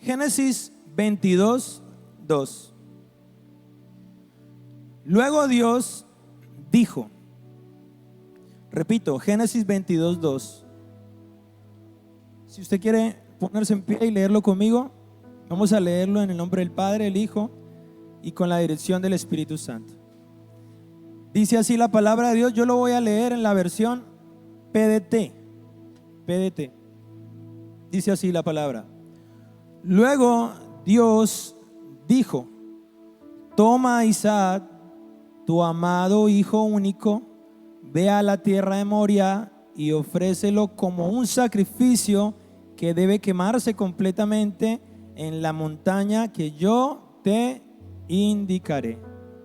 Génesis 22, 2. Luego Dios dijo, repito, Génesis 22, 2. Si usted quiere ponerse en pie y leerlo conmigo, vamos a leerlo en el nombre del Padre, del Hijo y con la dirección del Espíritu Santo. Dice así la palabra de Dios. Yo lo voy a leer en la versión PDT. Dice así la palabra. Luego Dios dijo: toma a Isaac, tu amado hijo único, ve a la tierra de Moria y ofrécelo como un sacrificio que debe quemarse completamente en la montaña que yo te indicaré.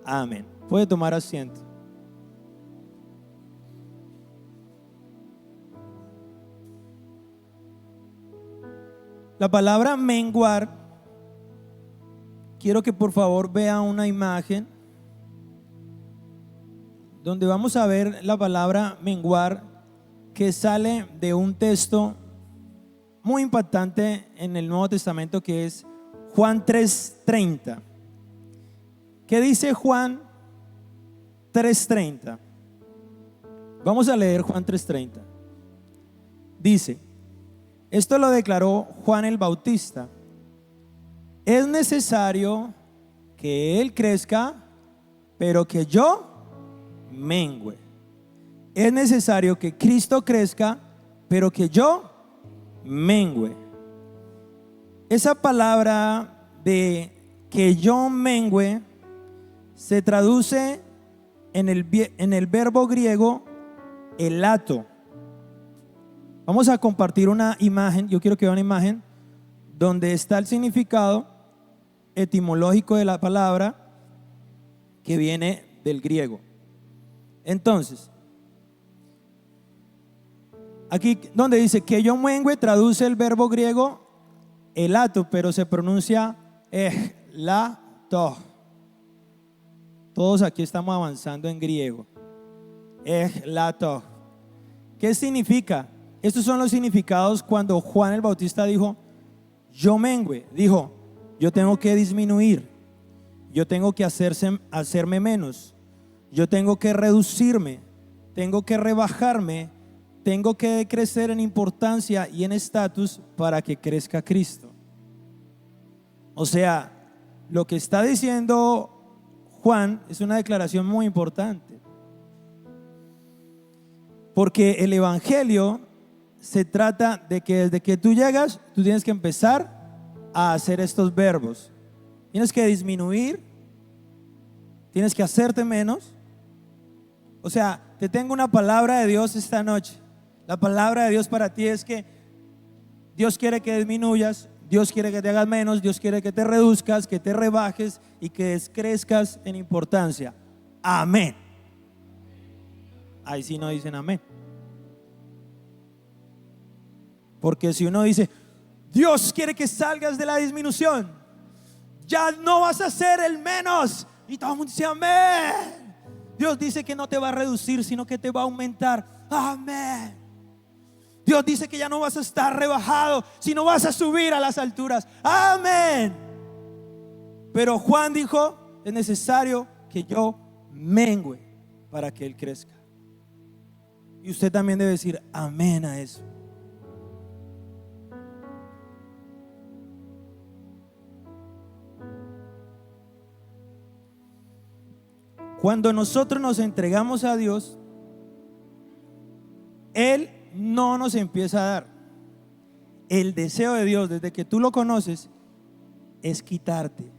Amén. Puede tomar asiento. La palabra menguar, quiero que por favor vea una imagen donde vamos a ver la palabra menguar, que sale de un texto muy impactante en el Nuevo Testamento, que es Juan 3:30. ¿Qué dice Juan 3:30? Vamos a leer Juan 3:30. Dice: esto lo declaró Juan el Bautista. Es necesario que Él crezca, pero que yo mengüe. Es necesario que Cristo crezca, pero que yo mengüe. Esa palabra de que yo mengüe se traduce en el verbo griego elato. Vamos a compartir una imagen. Yo quiero que vean una imagen donde está el significado etimológico de la palabra, que viene del griego. Entonces, aquí donde dice que yo mengue, traduce el verbo griego elato, pero se pronuncia elato. Todos aquí estamos avanzando en griego. Elato. ¿Qué significa? Estos son los significados cuando Juan el Bautista dijo yo mengue. Dijo: yo tengo que disminuir, yo tengo que hacerme menos, yo tengo que reducirme, tengo que rebajarme, tengo que crecer en importancia y en estatus para que crezca Cristo. O sea, lo que está diciendo Juan es una declaración muy importante, porque el evangelio se trata de que desde que tú llegas, tú tienes que empezar a hacer estos verbos. Tienes que disminuir, tienes que hacerte menos. O sea, te tengo una palabra de Dios esta noche. La palabra de Dios para ti es que Dios quiere que disminuyas, Dios quiere que te hagas menos, Dios quiere que te reduzcas, que te rebajes y que crezcas en importancia. Amén. Ahí sí no dicen amén. Porque si uno dice Dios quiere que salgas de la disminución, ya no vas a ser el menos, y todo el mundo dice amén. Dios dice que no te va a reducir, sino que te va a aumentar. Amén. Dios dice que ya no vas a estar rebajado, sino vas a subir a las alturas. Amén. Pero Juan dijo: es necesario que yo mengüe para que Él crezca. Y usted también debe decir amén a eso. Cuando nosotros nos entregamos a Dios, Él no nos empieza a dar. El deseo de Dios, desde que tú lo conoces, es quitarte.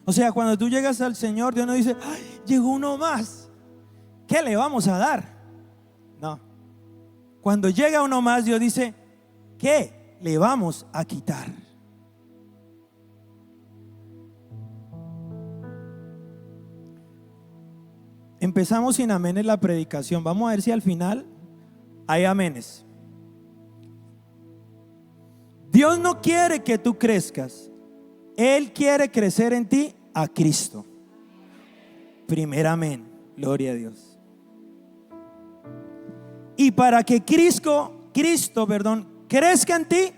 O sea, cuando tú llegas al Señor, Dios no dice: ay, llegó uno más, ¿qué le vamos a dar? No. Cuando llega uno más, Dios dice: ¿qué le vamos a quitar? Empezamos sin amenes la predicación. Vamos a ver si al final hay amenes. Dios no quiere que tú crezcas. Él quiere crecer en ti a Cristo. Primer amén. Gloria a Dios. Y para que Cristo crezca en ti,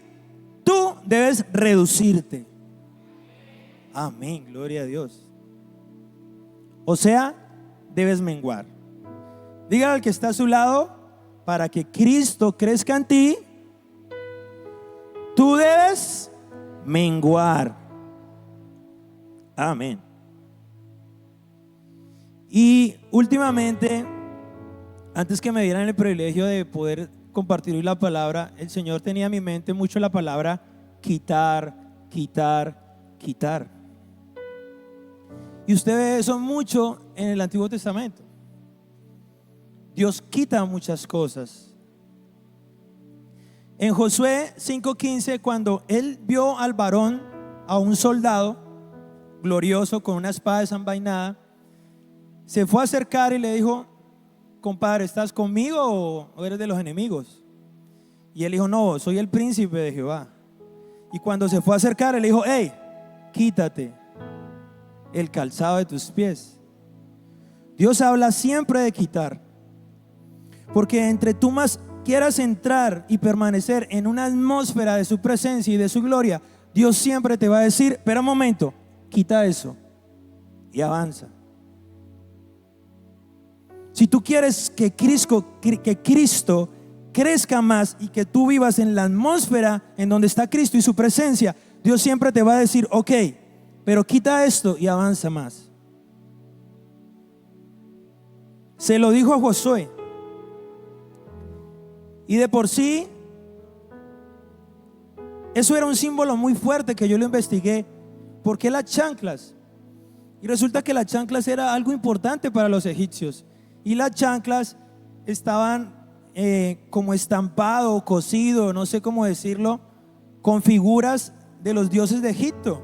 tú debes reducirte. Amén, gloria a Dios. O sea, debes menguar. Dígale al que está a su lado: para que Cristo crezca en ti, tú debes menguar. Amén. Y últimamente, antes que me dieran el privilegio de poder compartir hoy la palabra, el Señor tenía en mi mente mucho la palabra quitar, quitar, quitar. Y usted ve eso mucho en el Antiguo Testamento. Dios quita muchas cosas. En Josué 5:15, cuando él vio al varón, a un soldado glorioso con una espada desenvainada, se fue a acercar y le dijo: compadre, ¿estás conmigo o eres de los enemigos? Y él dijo: no, soy el príncipe de Jehová. Y cuando se fue a acercar, él dijo: hey, quítate el calzado de tus pies. Dios habla siempre de quitar, porque entre tú más quieras entrar y permanecer en una atmósfera de su presencia y de su gloria, Dios siempre te va a decir: espera un momento, quita eso y avanza. Si tú quieres que Cristo crezca más y que tú vivas en la atmósfera en donde está Cristo y su presencia, Dios siempre te va a decir: ok, pero quita esto y avanza más. Se lo dijo a Josué. Y de por sí, eso era un símbolo muy fuerte que yo lo investigué. ¿Por qué las chanclas? Y resulta que las chanclas era algo importante para los egipcios. Y las chanclas estaban como estampado, cosido, no sé cómo decirlo, con figuras de los dioses de Egipto.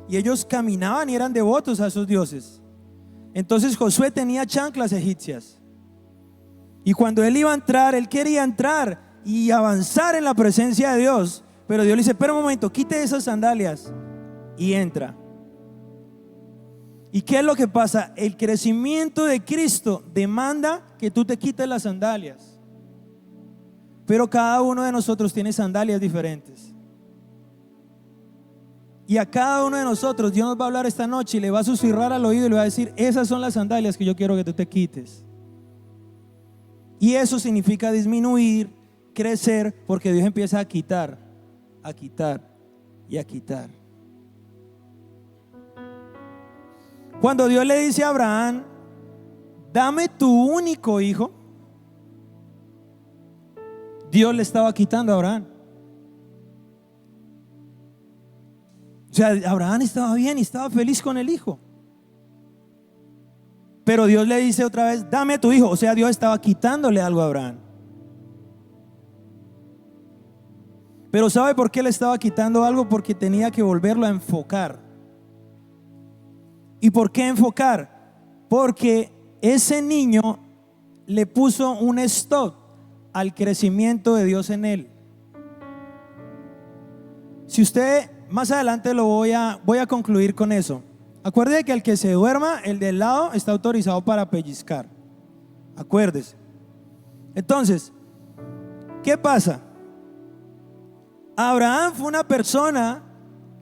Y ellos caminaban y eran devotos a esos dioses. Entonces Josué tenía chanclas egipcias. Y cuando él iba a entrar, él quería entrar y avanzar en la presencia de Dios. Pero Dios le dice: espera un momento, quite esas sandalias y entra. ¿Y qué es lo que pasa? El crecimiento de Cristo demanda que tú te quites las sandalias. Pero cada uno de nosotros tiene sandalias diferentes. Y a cada uno de nosotros Dios nos va a hablar esta noche y le va a susurrar al oído y le va a decir: esas son las sandalias que yo quiero que tú te quites. Y eso significa disminuir, crecer, porque Dios empieza a quitar y a quitar. Cuando Dios le dice a Abraham: dame tu único hijo, Dios le estaba quitando a Abraham. O sea, Abraham estaba bien y estaba feliz con el hijo. Pero Dios le dice otra vez: dame a tu hijo. O sea, Dios estaba quitándole algo a Abraham. Pero ¿sabe por qué le estaba quitando algo? Porque tenía que volverlo a enfocar. ¿Y por qué enfocar? Porque ese niño le puso un stop al crecimiento de Dios en él. Si usted, más adelante voy a concluir con eso. Acuérdese que al que se duerma, el del lado está autorizado para pellizcar. Acuérdese. Entonces, ¿qué pasa? Abraham fue una persona,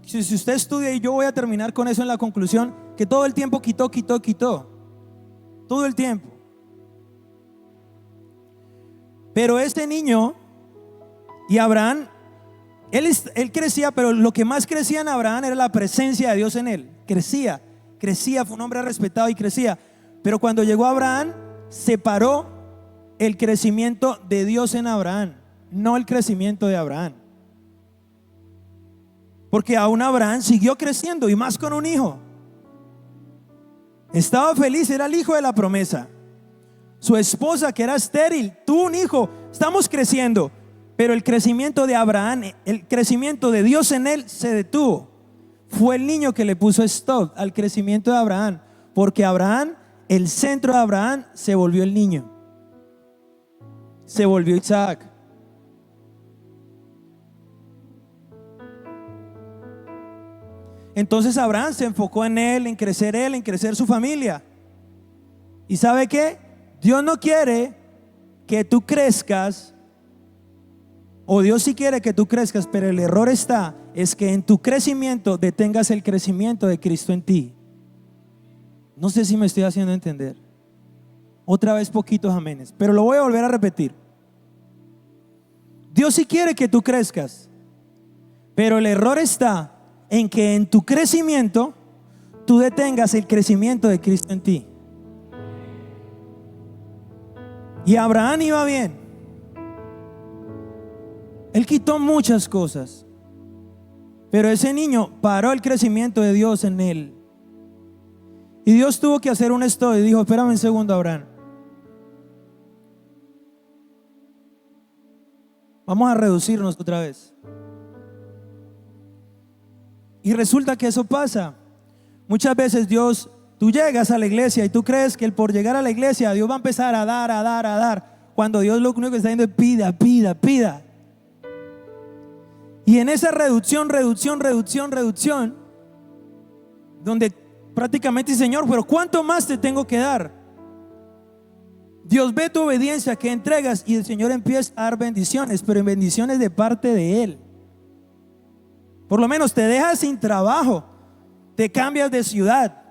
si usted estudia, y yo voy a terminar con eso en la conclusión, que todo el tiempo quitó. Todo el tiempo. Pero este niño y Abraham, él crecía, pero lo que más crecía en Abraham era la presencia de Dios en él. Crecía, fue un hombre respetado y crecía. Pero cuando llegó Abraham, separó el crecimiento de Dios en Abraham, no el crecimiento de Abraham. Porque aún Abraham siguió creciendo, y más con un hijo. Estaba feliz, era el hijo de la promesa. Su esposa, que era estéril, tuvo un hijo. Estamos creciendo, pero el crecimiento de Abraham, el crecimiento de Dios en él se detuvo. Fue el niño que le puso stop al crecimiento de Abraham, porque Abraham, el centro de Abraham, se volvió el niño, se volvió Isaac. Entonces Abraham se enfocó en él, en crecer su familia. ¿Y sabe qué? Dios no quiere que tú crezcas O Dios sí quiere que tú crezcas, pero el error es que en tu crecimiento detengas el crecimiento de Cristo en ti. No sé si me estoy haciendo entender. Otra vez poquitos amenes, pero lo voy a volver a repetir. Dios sí quiere que tú crezcas, pero el error está en que en tu crecimiento tú detengas el crecimiento de Cristo en ti. Y Abraham iba bien. Él quitó muchas cosas, pero ese niño paró el crecimiento de Dios en él. Y Dios tuvo que hacer un stop y dijo: espérame un segundo, Abraham. Vamos a reducirnos otra vez. Y resulta que eso pasa. Muchas veces tú llegas a la iglesia y tú crees que por llegar a la iglesia Dios va a empezar a dar, cuando Dios lo único que está diciendo es pida. Y en esa reducción, donde prácticamente, Señor, pero ¿cuánto más te tengo que dar? Dios ve tu obediencia que entregas y el Señor empieza a dar bendiciones, pero en bendiciones de parte de Él. Por lo menos te dejas sin trabajo, te cambias de ciudad,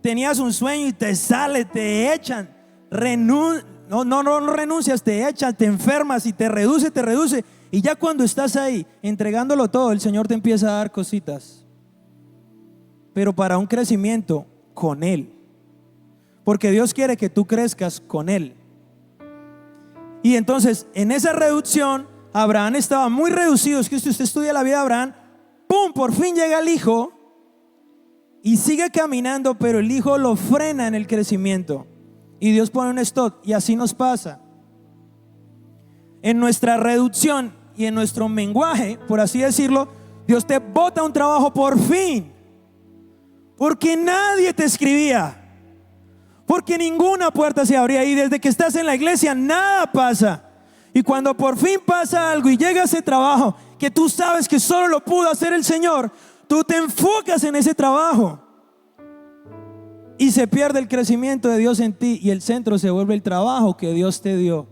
tenías un sueño y te sale, te echan, no renuncias, te echan, te enfermas y te reduce. Y ya cuando estás ahí entregándolo todo, el Señor te empieza a dar cositas, pero para un crecimiento con Él, porque Dios quiere que tú crezcas con Él. Y entonces en esa reducción Abraham estaba muy reducido. Es que si usted estudia la vida de Abraham, ¡pum!, por fin llega el hijo y sigue caminando, pero el hijo lo frena en el crecimiento y Dios pone un stop. Y así nos pasa en nuestra reducción y en nuestro menguaje, por así decirlo. Dios te bota un trabajo por fin, porque nadie te escribía, porque ninguna puerta se abría, y desde que estás en la iglesia nada pasa. Y cuando por fin pasa algo y llega ese trabajo que tú sabes que solo lo pudo hacer el Señor, tú te enfocas en ese trabajo y se pierde el crecimiento de Dios en ti, y el centro se vuelve el trabajo que Dios te dio.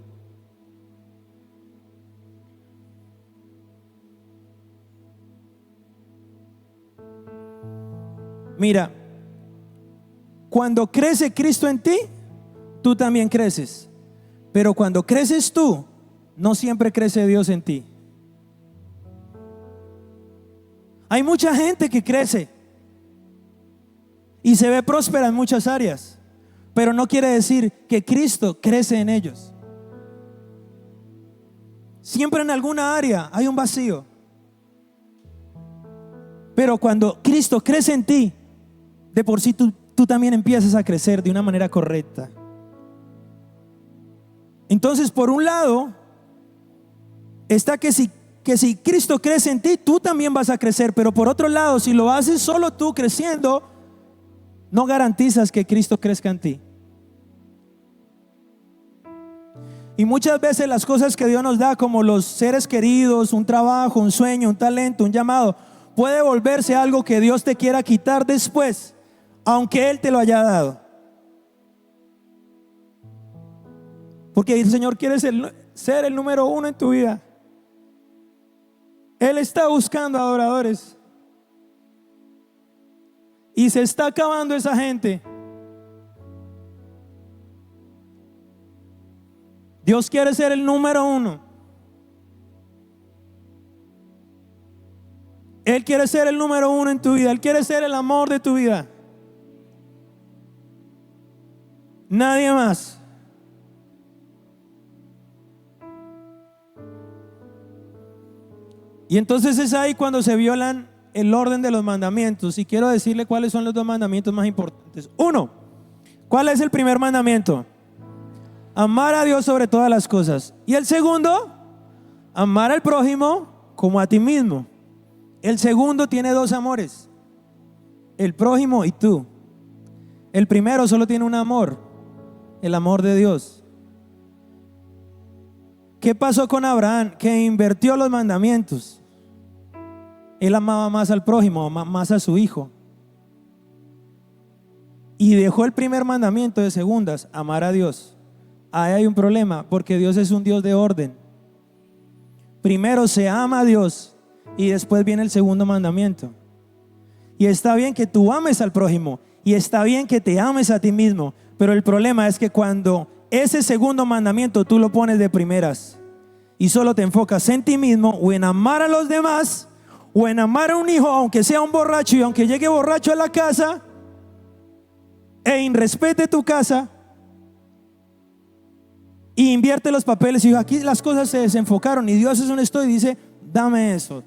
Mira, cuando crece Cristo en ti, tú también creces. Pero cuando creces tú, no siempre crece Dios en ti. Hay mucha gente que crece y se ve próspera en muchas áreas, pero no quiere decir que Cristo crece en ellos. Siempre en alguna área hay un vacío. Pero cuando Cristo crece en ti, de por sí tú también empiezas a crecer de una manera correcta. Entonces, por un lado está que si Cristo crece en ti, tú también vas a crecer. Pero por otro lado, si lo haces solo tú creciendo, no garantizas que Cristo crezca en ti. Y muchas veces las cosas que Dios nos da, como los seres queridos, un trabajo, un sueño, un talento, un llamado, puede volverse algo que Dios te quiera quitar después, aunque Él te lo haya dado. Porque el Señor quiere ser el número uno en tu vida. Él está buscando adoradores y se está acabando esa gente. Dios quiere ser el número uno. Él quiere ser el número uno en tu vida. Él quiere ser el amor de tu vida. Nadie más. Y entonces es ahí cuando se violan el orden de los mandamientos. Y quiero decirle cuáles son los dos mandamientos más importantes. Uno, ¿cuál es el primer mandamiento? Amar a Dios sobre todas las cosas. Y el segundo, amar al prójimo como a ti mismo. El segundo tiene dos amores: el prójimo y tú. El primero solo tiene un amor: el amor de Dios. ¿Qué pasó con Abraham? Que invirtió los mandamientos. Él amaba más al prójimo, más a su hijo, y dejó el primer mandamiento de segundas: amar a Dios. Ahí hay un problema, porque Dios es un Dios de orden. Primero se ama a Dios y después viene el segundo mandamiento. Y está bien que tú ames al prójimo y está bien que te ames a ti mismo, pero el problema es que cuando ese segundo mandamiento tú lo pones de primeras y solo te enfocas en ti mismo o en amar a los demás o en amar a un hijo aunque sea un borracho y aunque llegue borracho a la casa e irrespete tu casa, y invierte los papeles y dijo, aquí las cosas se desenfocaron y Dios es honesto y dice, dame eso,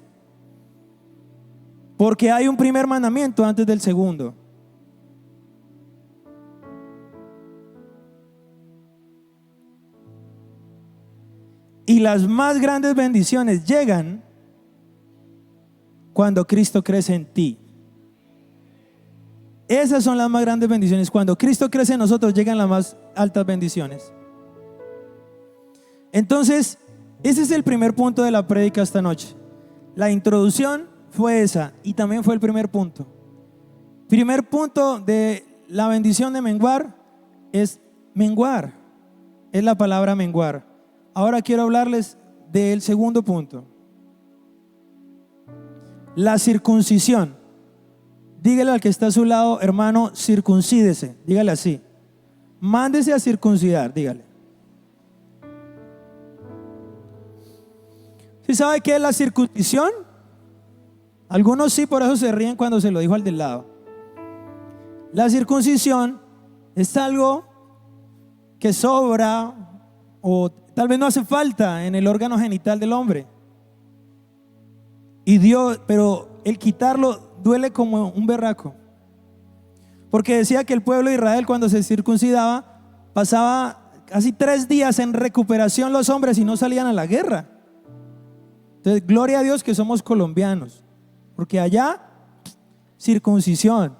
porque hay un primer mandamiento antes del segundo. Y las más grandes bendiciones llegan cuando Cristo crece en ti. Esas son las más grandes bendiciones. Cuando Cristo crece en nosotros llegan las más altas bendiciones. Entonces, ese es el primer punto de la prédica esta noche. La introducción fue esa y también fue el primer punto. Primer punto de la bendición de menguar es menguar. Es la palabra menguar. Ahora quiero hablarles del segundo punto. La circuncisión. Dígale al que está a su lado, hermano, circuncídese. Dígale así. Mándese a circuncidar, dígale. ¿Sí sabe qué es la circuncisión? Algunos sí, por eso se ríen cuando se lo dijo al del lado. La circuncisión es algo que sobra o tal vez no hace falta en el órgano genital del hombre. Y Dios, pero el quitarlo duele como un berraco. Porque decía que el pueblo de Israel cuando se circuncidaba pasaba casi 3 días en recuperación los hombres y no salían a la guerra. Entonces, gloria a Dios que somos colombianos, porque allá, circuncisión.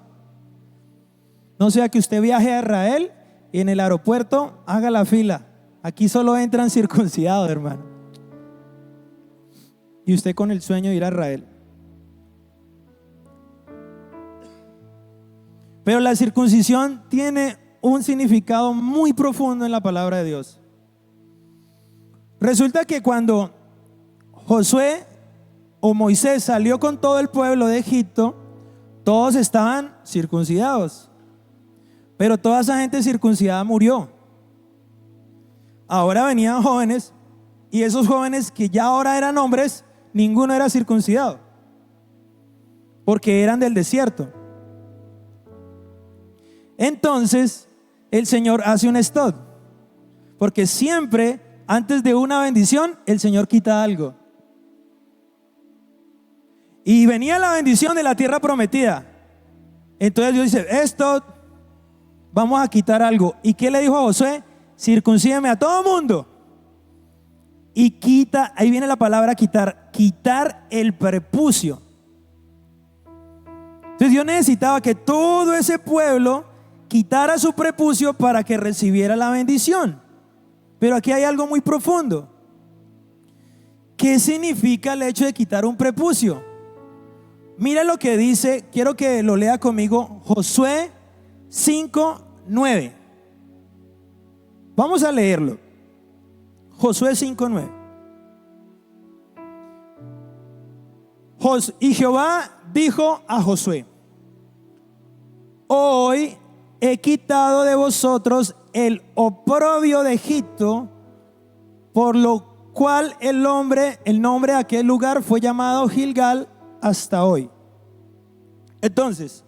No sea que usted viaje a Israel y en el aeropuerto haga la fila. Aquí solo entran circuncidados, hermano. Y usted con el sueño de ir a Israel. Pero la circuncisión tiene un significado muy profundo en la palabra de Dios. Resulta que cuando Josué o Moisés salió con todo el pueblo de Egipto, todos estaban circuncidados, pero toda esa gente circuncidada murió. Ahora venían jóvenes y esos jóvenes que ya ahora eran hombres, ninguno era circuncidado porque eran del desierto. Entonces el Señor hace un stop, porque siempre antes de una bendición el Señor quita algo. Y venía la bendición de la tierra prometida. Entonces Dios dice, esto vamos a quitar algo. ¿Y qué le dijo a Josué? Circuncídeme a todo mundo. Y quita, ahí viene la palabra quitar, quitar el prepucio. Entonces Dios necesitaba que todo ese pueblo quitara su prepucio para que recibiera la bendición. Pero aquí hay algo muy profundo. ¿Qué significa el hecho de quitar un prepucio? Mira lo que dice, quiero que lo lea conmigo, Josué 5:9. Vamos a leerlo. Josué 5:9. Y Jehová dijo a Josué: hoy he quitado de vosotros el oprobio de Egipto, por lo cual el nombre de aquel lugar fue llamado Gilgal hasta hoy. Entonces,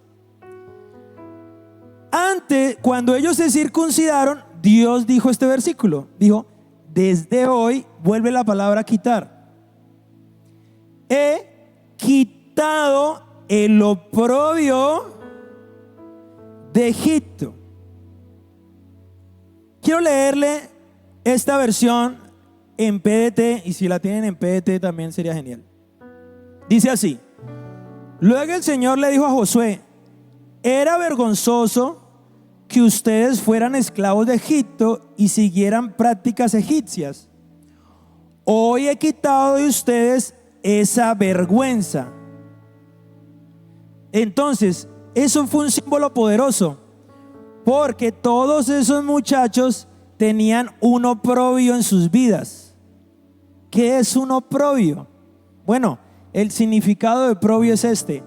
antes, cuando ellos se circuncidaron, Dios dijo este versículo, dijo, desde hoy, vuelve la palabra quitar, he quitado el oprobio de Egipto. Quiero leerle esta versión en PDT, y si la tienen en PDT también sería genial. Dice así: luego el Señor le dijo a Josué: era vergonzoso que ustedes fueran esclavos de Egipto y siguieran prácticas egipcias. Hoy he quitado de ustedes esa vergüenza. Entonces, eso fue un símbolo poderoso, porque todos esos muchachos tenían un oprobio en sus vidas ¿Qué es un oprobio? Bueno, el significado de oprobio es este: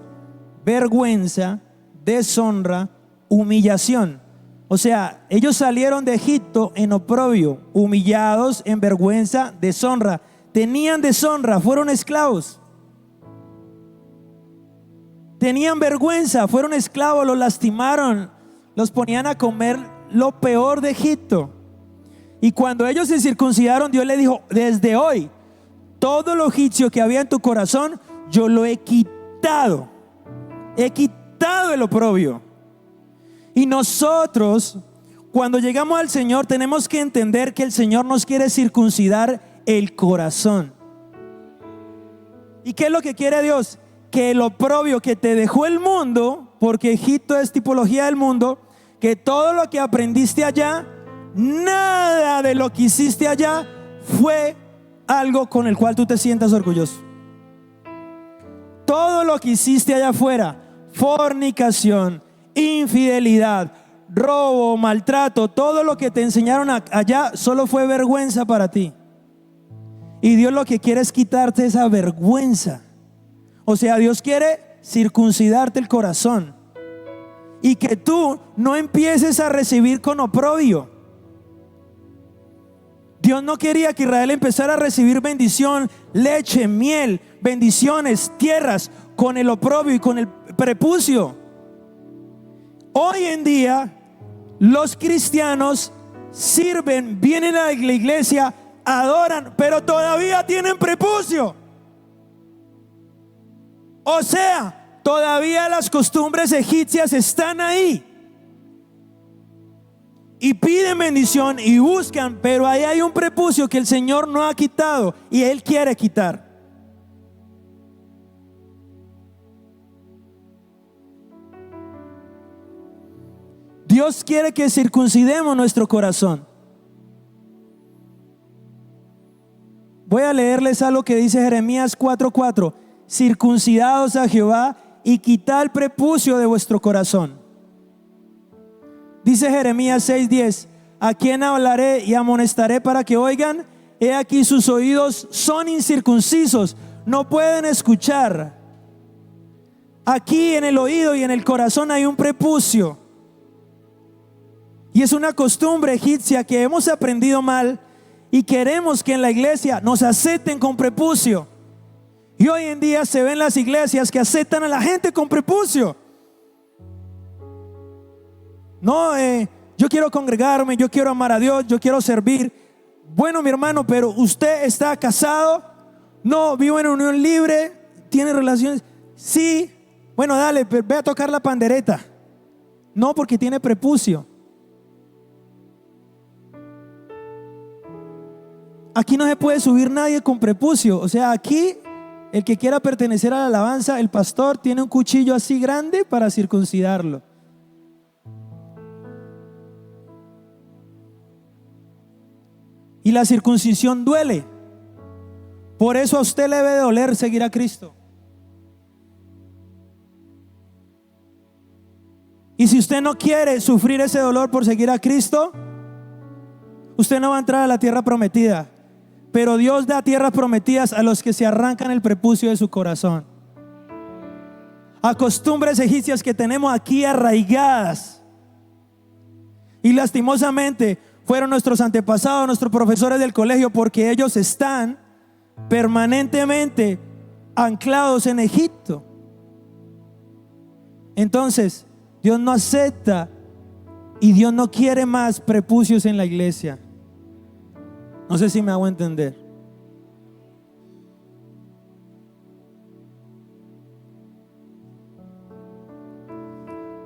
vergüenza, deshonra, humillación. O sea, ellos salieron de Egipto en oprobio, humillados, en vergüenza, deshonra. Tenían deshonra, fueron esclavos. Tenían vergüenza, fueron esclavos, los lastimaron, los ponían a comer lo peor de Egipto. Y cuando ellos se circuncidaron, Dios les dijo: desde hoy, todo lo egipcio que había en tu corazón, yo lo he quitado. He quitado el oprobio. Y nosotros, cuando llegamos al Señor, tenemos que entender que el Señor nos quiere circuncidar el corazón. ¿Y qué es lo que quiere Dios? Que el oprobio que te dejó el mundo, porque Egipto es tipología del mundo, que todo lo que aprendiste allá, nada de lo que hiciste allá fue algo con el cual tú te sientas orgulloso. Todo lo que hiciste allá afuera, fornicación, infidelidad, robo, maltrato, todo lo que te enseñaron allá solo fue vergüenza para ti. Y Dios lo que quiere es quitarte esa vergüenza. O sea, Dios quiere circuncidarte el corazón y que tú no empieces a recibir con oprobio. Dios no quería que Israel empezara a recibir bendición, leche, miel, bendiciones, tierras, con el oprobio y con el prepucio. Hoy en día los cristianos sirven, vienen a la iglesia, adoran, pero todavía tienen prepucio. O sea, todavía las costumbres egipcias están ahí. Y piden bendición y buscan, pero ahí hay un prepucio que el Señor no ha quitado y Él quiere quitar. Dios quiere que circuncidemos nuestro corazón. Voy a leerles algo que dice Jeremías 4:4. Circuncidaos a Jehová y quitad el prepucio de vuestro corazón. Dice Jeremías 6:10. ¿A quién hablaré y amonestaré para que oigan? He aquí sus oídos son incircuncisos, no pueden escuchar. Aquí en el oído y en el corazón hay un prepucio. Y es una costumbre egipcia que hemos aprendido mal y queremos que en la iglesia nos acepten con prepucio. Y hoy en día se ven las iglesias que aceptan a la gente con prepucio. No, yo quiero congregarme, yo quiero amar a Dios, yo quiero servir. Bueno, mi hermano, pero usted está casado, no, vive en unión libre, tiene relaciones. Sí, bueno, dale, ve a tocar la pandereta. No, porque tiene prepucio. Aquí no se puede subir nadie con prepucio. O sea, aquí el que quiera pertenecer a la alabanza, el pastor tiene un cuchillo así grande para circuncidarlo. Y la circuncisión duele. Por eso a usted le debe doler seguir a Cristo. Y si usted no quiere sufrir ese dolor por seguir a Cristo, usted no va a entrar a la tierra prometida. Pero Dios da tierras prometidas a los que se arrancan el prepucio de su corazón. A costumbres egipcias que tenemos aquí arraigadas. Y lastimosamente fueron nuestros antepasados, nuestros profesores del colegio, porque ellos están permanentemente anclados en Egipto. Entonces, Dios no acepta y Dios no quiere más prepucios en la iglesia. No sé si me hago entender.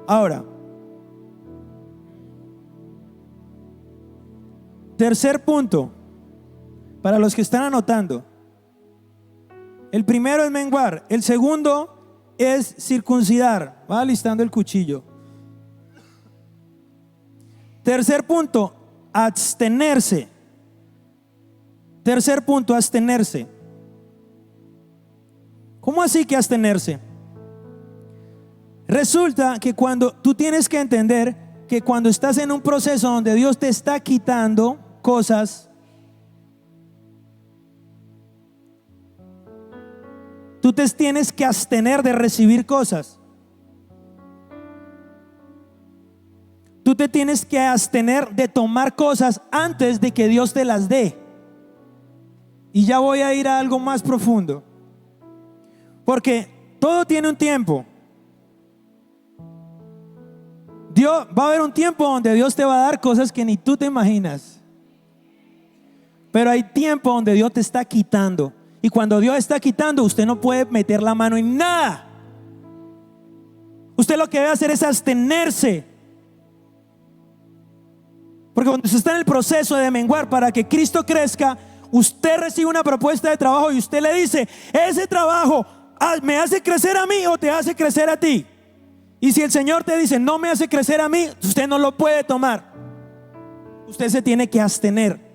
Ahora, tercer punto, para los que están anotando. El primero es menguar, el segundo es circuncidar. Va alistando el cuchillo. Tercer punto, abstenerse. Tercer punto, abstenerse. ¿Cómo así que abstenerse? Resulta que cuando tú tienes que entender que cuando estás en un proceso donde Dios te está quitando cosas, tú te tienes que abstener de recibir cosas. Tú te tienes que abstener de tomar cosas antes de que Dios te las dé. Y ya voy a ir a algo más profundo. Porque todo tiene un tiempo. Va a haber un tiempo donde Dios te va a dar cosas que ni tú te imaginas. Pero hay tiempo donde Dios te está quitando. Y cuando Dios está quitando, usted no puede meter la mano en nada. Usted lo que debe hacer es abstenerse. Porque cuando usted está en el proceso de menguar para que Cristo crezca, usted recibe una propuesta de trabajo y usted le dice: ese trabajo ¿me hace crecer a mí o te hace crecer a ti? Y si el Señor te dice: no me hace crecer a mí, usted no lo puede tomar. Usted se tiene que abstener.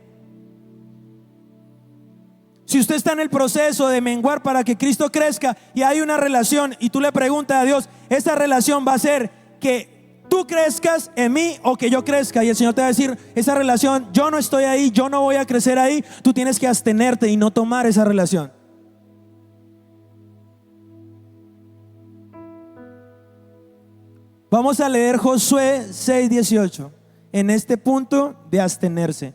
Si usted está en el proceso de menguar para que Cristo crezca y hay una relación y tú le preguntas a Dios: esa relación va a ser que tú crezcas en mí o que yo crezca, y el Señor te va a decir: esa relación, yo no estoy ahí, yo no voy a crecer ahí. Tú tienes que abstenerte y no tomar esa relación. Vamos a leer Josué 6:18 en este punto de abstenerse.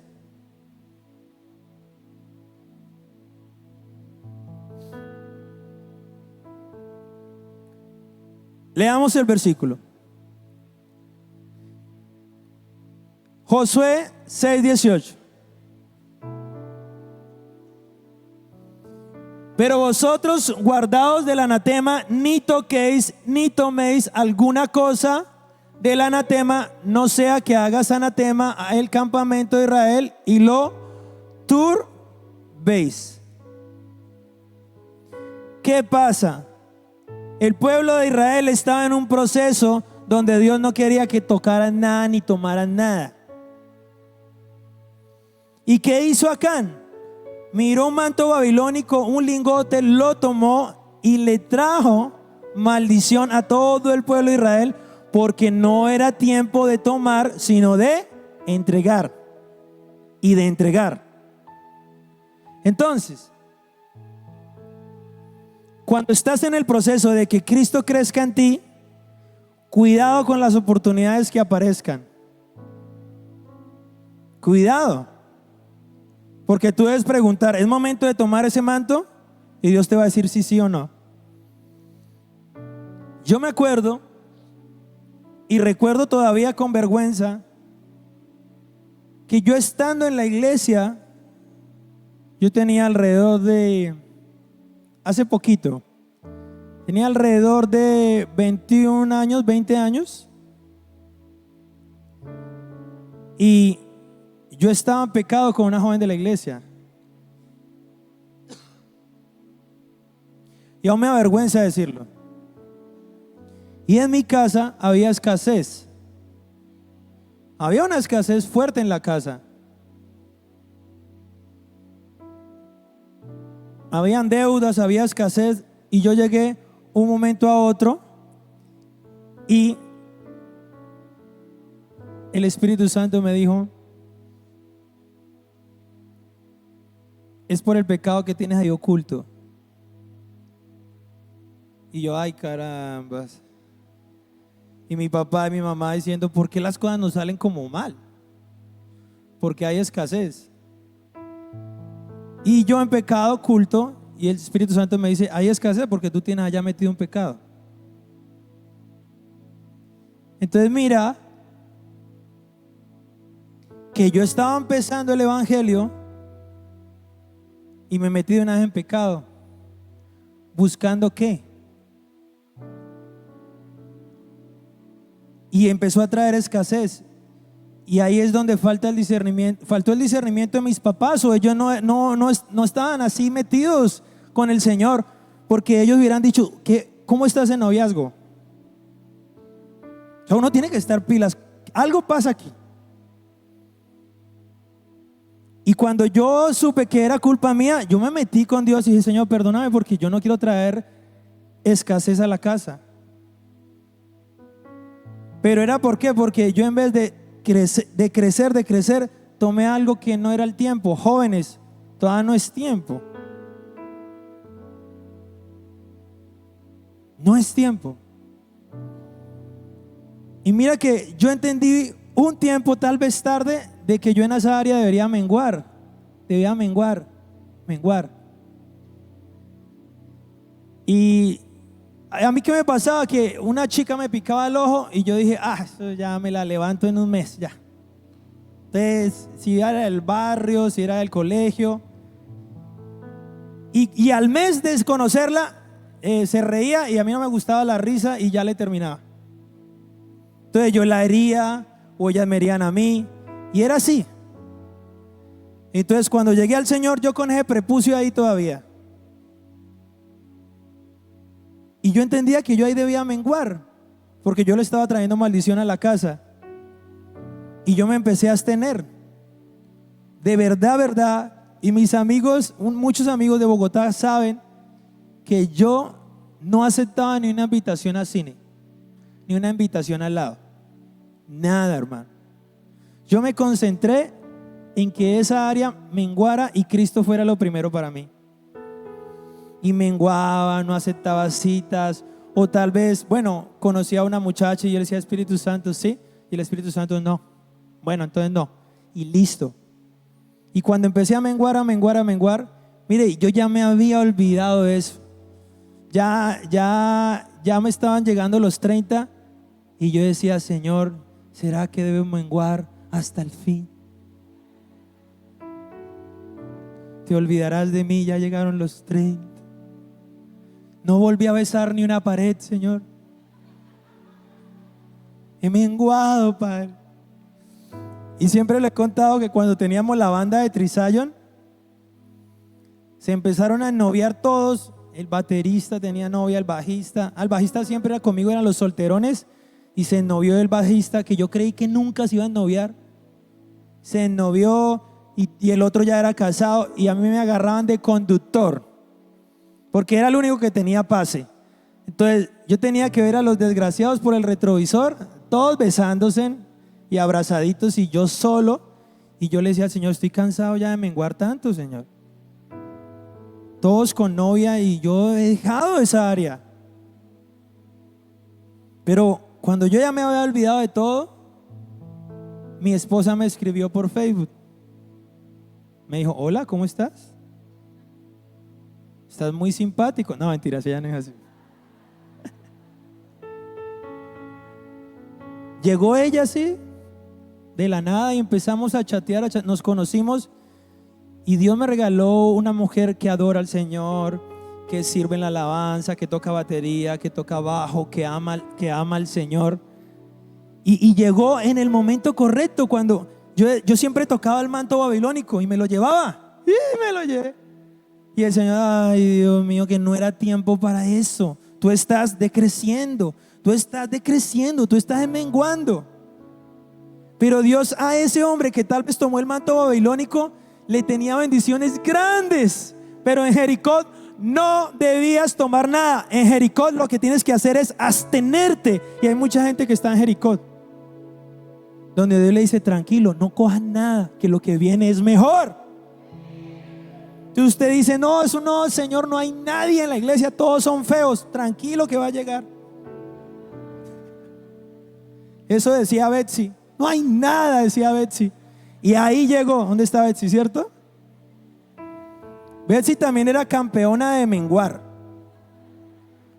Leamos el versículo. Josué 6:18. Pero vosotros, guardaos del anatema, ni toquéis ni toméis alguna cosa del anatema, no sea que hagas anatema al campamento de Israel y lo turbéis. ¿Qué pasa? El pueblo de Israel estaba en un proceso donde Dios no quería que tocaran nada ni tomaran nada. ¿Y qué hizo Acán? Miró un manto babilónico, un lingote, lo tomó y le trajo maldición a todo el pueblo de Israel, porque no era tiempo de tomar, sino de entregar y de entregar. Entonces, cuando estás en el proceso de que Cristo crezca en ti, cuidado con las oportunidades que aparezcan. Cuidado. Porque tú debes preguntar: ¿es momento de tomar ese manto? Y Dios te va a decir si sí o no. Yo me acuerdo y recuerdo todavía con vergüenza que yo, estando en la iglesia, yo tenía alrededor de, hace poquito, tenía alrededor de 21 años, 20 años. Y yo estaba en pecado con una joven de la iglesia. Y aún me avergüenza decirlo. Y en mi casa había escasez. Había una escasez fuerte en la casa. Habían deudas, había escasez. Y yo llegué un momento a otro y el Espíritu Santo me dijo: es por el pecado que tienes ahí oculto. Y yo: ay, carambas. Y mi papá y mi mamá diciendo: ¿por qué las cosas nos salen como mal? Porque hay escasez. Y yo en pecado oculto, y el Espíritu Santo me dice: hay escasez porque tú tienes allá metido un pecado. Entonces mira que yo estaba empezando el evangelio y me metí de una vez en pecado. ¿Buscando qué? Y empezó a traer escasez. Y ahí es donde falta el discernimiento. Faltó el discernimiento de mis papás, o ellos no estaban así metidos con el Señor, porque ellos hubieran dicho: ¿cómo estás en noviazgo? O sea, uno tiene que estar pilas. Algo pasa aquí. Y cuando yo supe que era culpa mía, yo me metí con Dios y dije: Señor, perdóname, porque yo no quiero traer escasez a la casa. Pero era ¿por qué? Porque yo, en vez de crecer, tomé algo que no era el tiempo. Jóvenes, todavía no es tiempo. No es tiempo. Y mira que yo entendí un tiempo, tal vez tarde, de que yo en esa área debería menguar. Debía menguar. Y a mí, ¿qué me pasaba? Que una chica me picaba el ojo y yo dije, eso ya me la levanto en un mes, ya. Entonces, si era del barrio, si era del colegio, y al mes de conocerla, se reía y a mí no me gustaba la risa y ya le terminaba. Entonces yo la hería o ellas me herían a mí, y era así. Entonces cuando llegué al Señor, yo con ese prepucio ahí todavía, y yo entendía que yo ahí debía menguar, porque yo le estaba trayendo maldición a la casa. Y yo me empecé a abstener. De verdad. Y mis amigos, muchos amigos de Bogotá saben que yo no aceptaba ni una invitación a cine, ni una invitación al lado. Nada, hermano. Yo me concentré en que esa área menguara y Cristo fuera lo primero para mí. Y menguaba, no aceptaba citas. O tal vez, conocía a una muchacha y yo le decía, Espíritu Santo, sí. Y el Espíritu Santo, no. Bueno, entonces no. Y listo. Y cuando empecé a menguar, mire, yo ya me había olvidado de eso. Ya me estaban llegando los 30 y yo decía, Señor, ¿será que debo menguar hasta el fin? Te olvidarás de mí, ya llegaron los 30. No volví a besar ni una pared, Señor. He menguado, Padre. Y siempre le he contado que cuando teníamos la banda de Trizion, se empezaron a noviar todos. El baterista tenía novia, el bajista. Al bajista siempre era conmigo, eran los solterones. Y se ennovió el bajista, que yo creí que nunca se iba a ennoviar. Se ennovió y el otro ya era casado. Y a mí me agarraban de conductor, porque era el único que tenía pase. Entonces yo tenía que ver a los desgraciados por el retrovisor, todos besándose y abrazaditos, y yo solo. Y yo le decía al Señor, estoy cansado ya de menguar tanto, Señor. Todos con novia y yo he dejado esa área. Pero cuando yo ya me había olvidado de todo, mi esposa me escribió por Facebook. Me dijo, hola, ¿cómo estás? Estás muy simpático. No, mentiras, ella no es así. Llegó ella así, de la nada, y empezamos a chatear, nos conocimos. Y Dios me regaló una mujer que adora al Señor, que sirve en la alabanza, que toca batería, que toca bajo, que ama al Señor. Y llegó en el momento correcto, cuando yo siempre tocaba el manto babilónico y me lo llevaba. Y me lo llevé. Y el Señor, ay Dios mío, que no era tiempo para eso. Tú estás decreciendo, tú estás menguando. Pero Dios a ese hombre que tal vez tomó el manto babilónico le tenía bendiciones grandes. Pero en Jericó no debías tomar nada. En Jericó lo que tienes que hacer es abstenerte. Y hay mucha gente que está en Jericó, donde Dios le dice, tranquilo, no cojan nada, que lo que viene es mejor. Entonces usted dice, no, eso no, Señor, no hay nadie en la iglesia, todos son feos. Tranquilo que va a llegar. Eso decía Betsy. No hay nada, decía Betsy. Y ahí llegó. ¿Dónde está Betsy, cierto? Betsy también era campeona de menguar.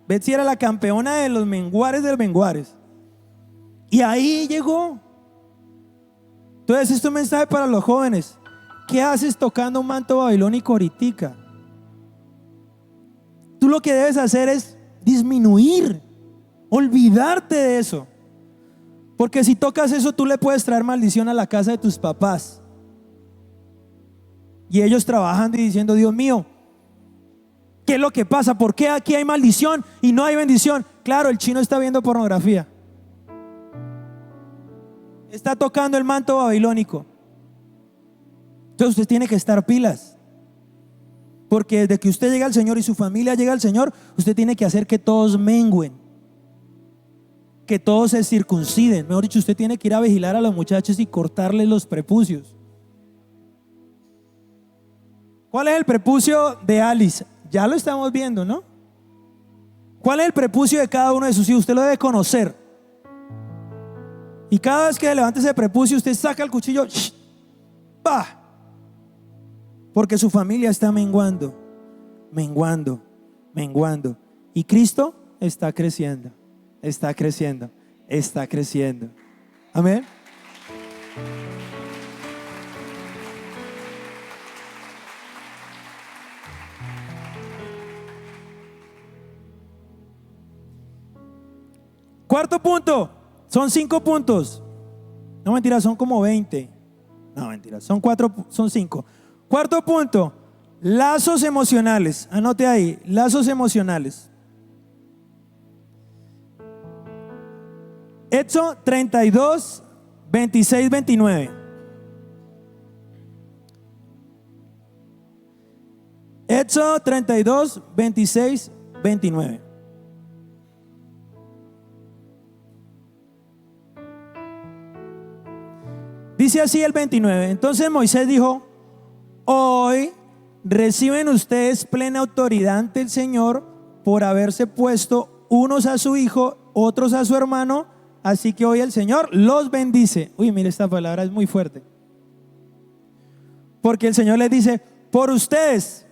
Betsy era la campeona de los menguares del menguares. Y ahí llegó. Entonces, esto es un mensaje para los jóvenes. ¿Qué haces tocando un manto babilónico ahorita? Tú lo que debes hacer es disminuir, olvidarte de eso. Porque si tocas eso, tú le puedes traer maldición a la casa de tus papás. Y ellos trabajando y diciendo, Dios mío, ¿qué es lo que pasa? ¿Por qué aquí hay maldición y no hay bendición? Claro, el chino está viendo pornografía. Está tocando el manto babilónico. Entonces usted tiene que estar pilas. Porque desde que usted llega al Señor y su familia llega al Señor, usted tiene que hacer que todos menguen, que todos se circunciden. Mejor dicho, usted tiene que ir a vigilar a los muchachos y cortarles los prepucios. ¿Cuál es el prepucio de Alice? Ya lo estamos viendo, ¿no? ¿Cuál es el prepucio de cada uno de sus hijos? Usted lo debe conocer. Y cada vez que levante ese prepucio, usted saca el cuchillo, ¡bah! Porque su familia está menguando, menguando, menguando. Y Cristo está creciendo, está creciendo, está creciendo. Amén. Cuarto punto, son 5 puntos. No, mentira, son como 20. No, mentira, son 4, son 5. Cuarto punto, lazos emocionales. Anote ahí, lazos emocionales. Éxodo 32, 26, 29. Éxodo 32, 26, 29. Dice así el 29. Entonces Moisés dijo: hoy reciben ustedes plena autoridad ante el Señor por haberse puesto unos a su hijo, otros a su hermano. Así que hoy el Señor los bendice. Uy, mire, esta palabra es muy fuerte. Porque el Señor les dice: por ustedes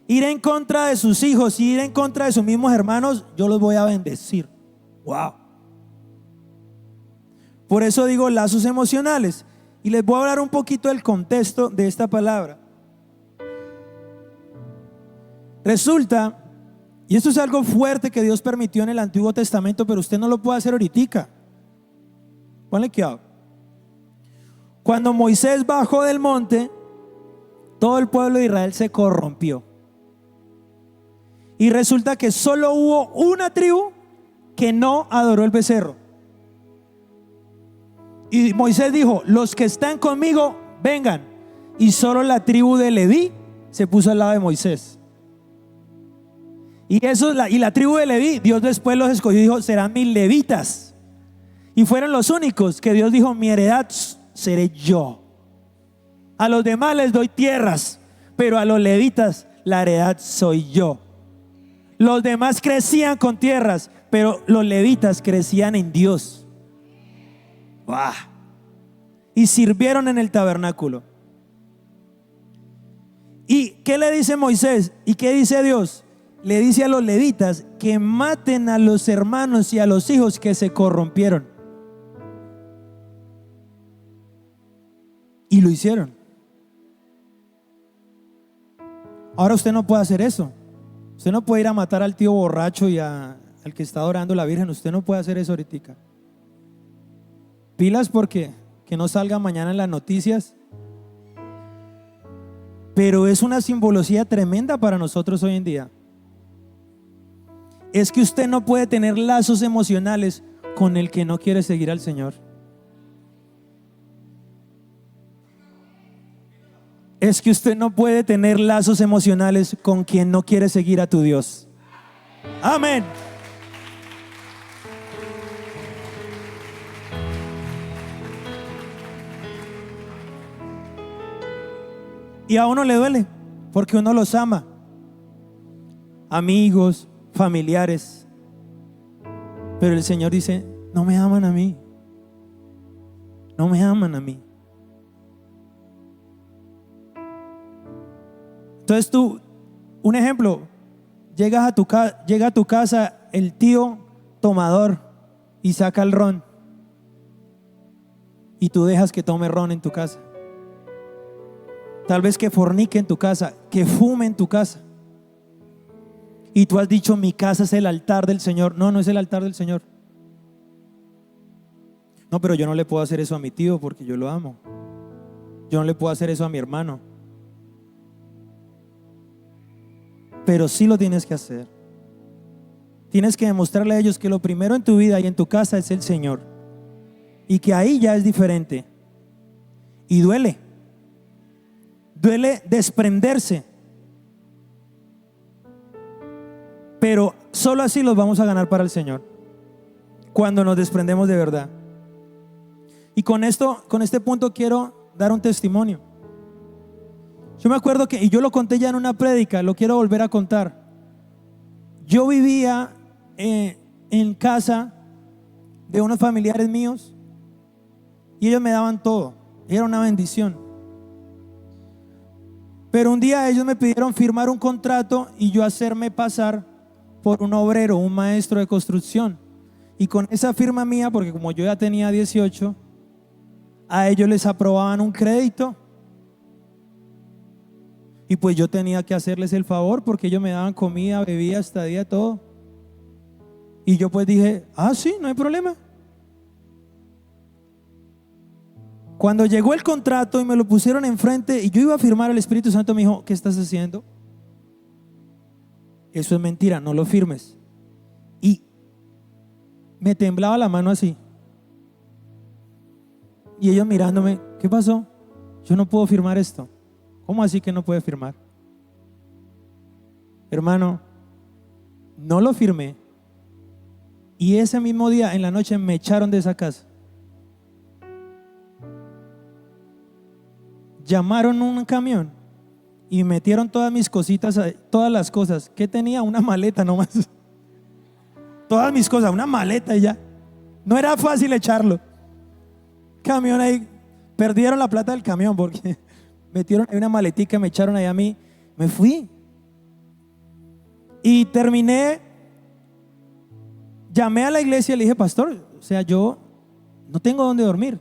ir en contra de sus hijos, ir en contra de sus mismos hermanos, yo los voy a bendecir. Wow. Por eso digo lazos emocionales. Y les voy a hablar un poquito del contexto de esta palabra. Resulta, y esto es algo fuerte que Dios permitió en el Antiguo Testamento, pero usted no lo puede hacer ahorita. Ponle cuidado. Cuando Moisés bajó del monte, todo el pueblo de Israel se corrompió. Y resulta que solo hubo una tribu que no adoró el becerro. Y Moisés dijo: los que están conmigo, vengan. Y solo la tribu de Leví se puso al lado de Moisés. Y la tribu de Leví, Dios después los escogió y dijo: serán mis levitas. Y fueron los únicos que Dios dijo: mi heredad seré yo. A los demás les doy tierras, pero a los levitas la heredad soy yo. Los demás crecían con tierras, pero los levitas crecían en Dios. ¡Wow! Y sirvieron en el tabernáculo. ¿Y qué le dice Moisés? ¿Y qué dice Dios? Le dice a los levitas que maten a los hermanos y a los hijos que se corrompieron. Y lo hicieron. Ahora usted no puede hacer eso. Usted no puede ir a matar al tío borracho y al que está adorando a la Virgen. Usted no puede hacer eso ahorita. Pilas, porque que no salga mañana en las noticias. Pero es una simbología tremenda para nosotros hoy en día. Es que usted no puede tener lazos emocionales con el que no quiere seguir al Señor. Es que usted no puede tener lazos emocionales con quien no quiere seguir a tu Dios. Amén. Y a uno le duele porque uno los ama. Amigos, familiares. Pero el Señor dice: no me aman a mí. No me aman a mí. Entonces tú, un ejemplo, llega a tu casa el tío tomador y saca el ron. Y tú dejas que tome ron en tu casa. Tal vez que fornique en tu casa, que fume en tu casa. Y tú has dicho: mi casa es el altar del Señor. No, no es el altar del Señor. No, pero yo no le puedo hacer eso a mi tío porque yo lo amo. Yo no le puedo hacer eso a mi hermano. Pero sí lo tienes que hacer. Tienes que demostrarle a ellos que lo primero en tu vida y en tu casa es el Señor. Y que ahí ya es diferente. Y duele. Duele desprenderse. Pero solo así los vamos a ganar para el Señor. Cuando nos desprendemos de verdad. Y con este punto quiero dar un testimonio. Yo me acuerdo y yo lo conté ya en una prédica, lo quiero volver a contar. Yo vivía en casa de unos familiares míos y ellos me daban todo, era una bendición. Pero un día ellos me pidieron firmar un contrato y yo hacerme pasar por un obrero, un maestro de construcción. Y con esa firma mía, porque como yo ya tenía 18, a ellos les aprobaban un crédito. Y pues yo tenía que hacerles el favor porque ellos me daban comida, bebida, estadía, todo. Y yo pues dije, sí, no hay problema. Cuando llegó el contrato y me lo pusieron enfrente y yo iba a firmar, el Espíritu Santo me dijo, ¿qué estás haciendo? Eso es mentira, no lo firmes. Y me temblaba la mano así. Y ellos mirándome, ¿qué pasó? Yo no puedo firmar esto. ¿Cómo así que no puede firmar? Hermano, no lo firmé. Y ese mismo día, en la noche, me echaron de esa casa. Llamaron un camión y metieron todas mis cositas, todas las cosas que tenía, una maleta nomás. Todas mis cosas, una maleta y ya. No era fácil echarlo. Camión ahí, perdieron la plata del camión porque metieron ahí una maletica, me echaron ahí a mí. Me fui. Y terminé. Llamé a la iglesia y le dije, pastor, o sea, yo no tengo dónde dormir.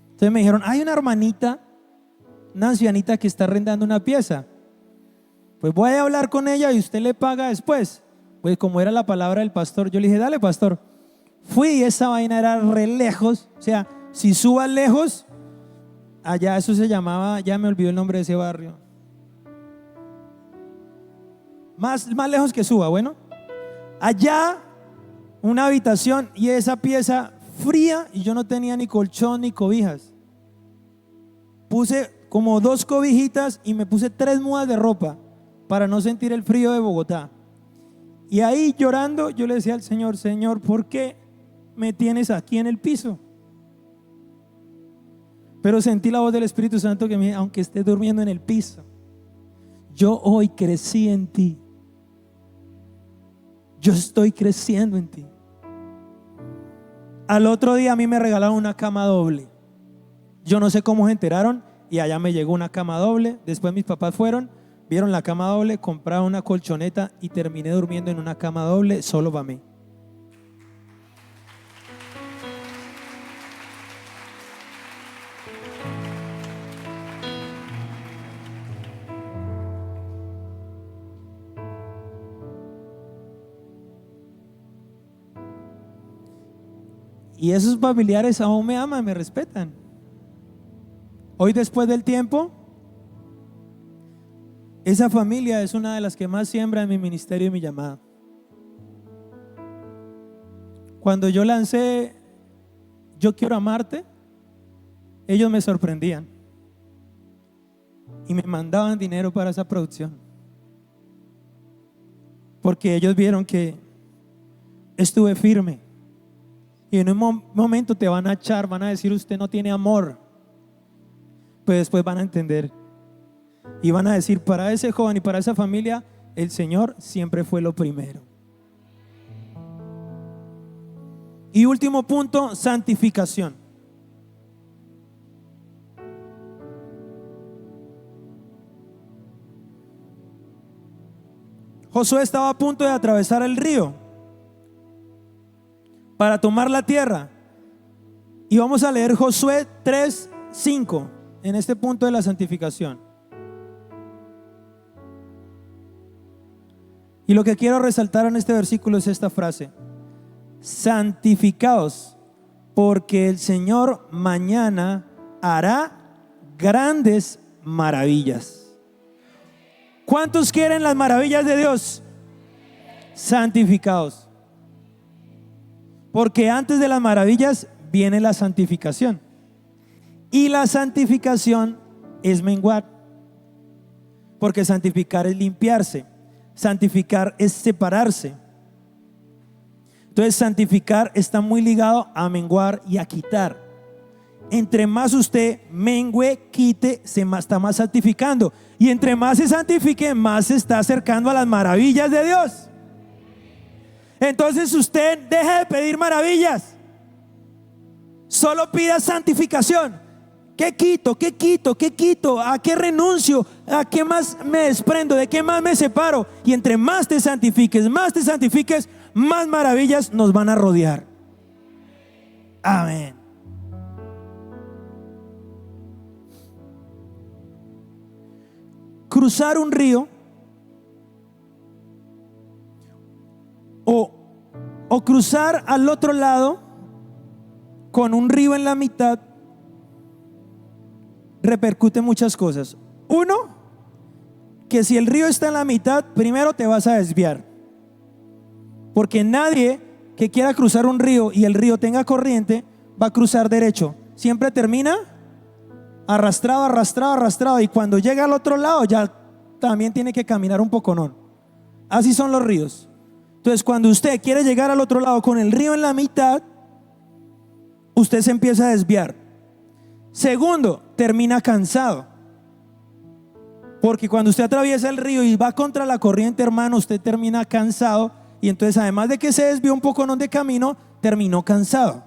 Entonces me dijeron, hay una hermanita, una ancianita que está arrendando una pieza. Pues voy a hablar con ella y usted le paga después. Pues como era la palabra del pastor, yo le dije, dale pastor. Fui y esa vaina era re lejos. O sea, si subas lejos, allá eso se llamaba, ya me olvidó el nombre de ese barrio. Más lejos que suba, bueno. Allá una habitación y esa pieza fría y yo no tenía ni colchón ni cobijas. Puse como 2 cobijitas y me puse 3 mudas de ropa para no sentir el frío de Bogotá. Y ahí llorando yo le decía al Señor, Señor, ¿por qué me tienes aquí en el piso? Pero sentí la voz del Espíritu Santo que me dijo, aunque estés durmiendo en el piso, yo hoy crecí en ti. Yo estoy creciendo en ti. Al otro día a mí me regalaron una cama doble. Yo no sé cómo se enteraron y allá me llegó una cama doble. Después mis papás fueron, vieron la cama doble, compraron una colchoneta y terminé durmiendo en una cama doble solo para mí. Y esos familiares aún me aman, me respetan. Hoy, después del tiempo, esa familia es una de las que más siembra en mi ministerio y mi llamada. Cuando yo lancé Yo Quiero Amarte, ellos me sorprendían y me mandaban dinero para esa producción, porque ellos vieron que estuve firme. Y en un momento te van a echar, van a decir usted no tiene amor, pues después van a entender y van a decir, para ese joven y para esa familia el Señor siempre fue lo primero. Y último punto, santificación. Josué estaba a punto de atravesar el río para tomar la tierra. Y vamos a leer Josué 3:5 en este punto de la santificación. Y lo que quiero resaltar en este versículo es esta frase: santificaos, porque el Señor mañana hará grandes maravillas. ¿Cuántos quieren las maravillas de Dios? Santificaos. Porque antes de las maravillas viene la santificación. Y la santificación es menguar. Porque santificar es limpiarse. Santificar es separarse. Entonces santificar está muy ligado a menguar y a quitar. Entre más usted mengue, quite, está más santificando. Y entre más se santifique, más se está acercando a las maravillas de Dios. Entonces usted deje de pedir maravillas, solo pida santificación. ¿Qué quito? ¿Qué quito? ¿Qué quito? ¿A qué renuncio? ¿A qué más me desprendo? ¿De qué más me separo? Y entre más te santifiques, más maravillas nos van a rodear. Amén. Cruzar un río o cruzar al otro lado con un río en la mitad repercute muchas cosas. Uno, que si el río está en la mitad, primero te vas a desviar, porque nadie que quiera cruzar un río y el río tenga corriente va a cruzar derecho. Siempre termina arrastrado, y cuando llega al otro lado ya también tiene que caminar un poco, ¿no? Así son los ríos. Entonces, cuando usted quiere llegar al otro lado con el río en la mitad, usted se empieza a desviar. Segundo, termina cansado, porque cuando usted atraviesa el río y va contra la corriente, hermano, usted termina cansado, y entonces además de que se desvió un poco de camino, terminó cansado.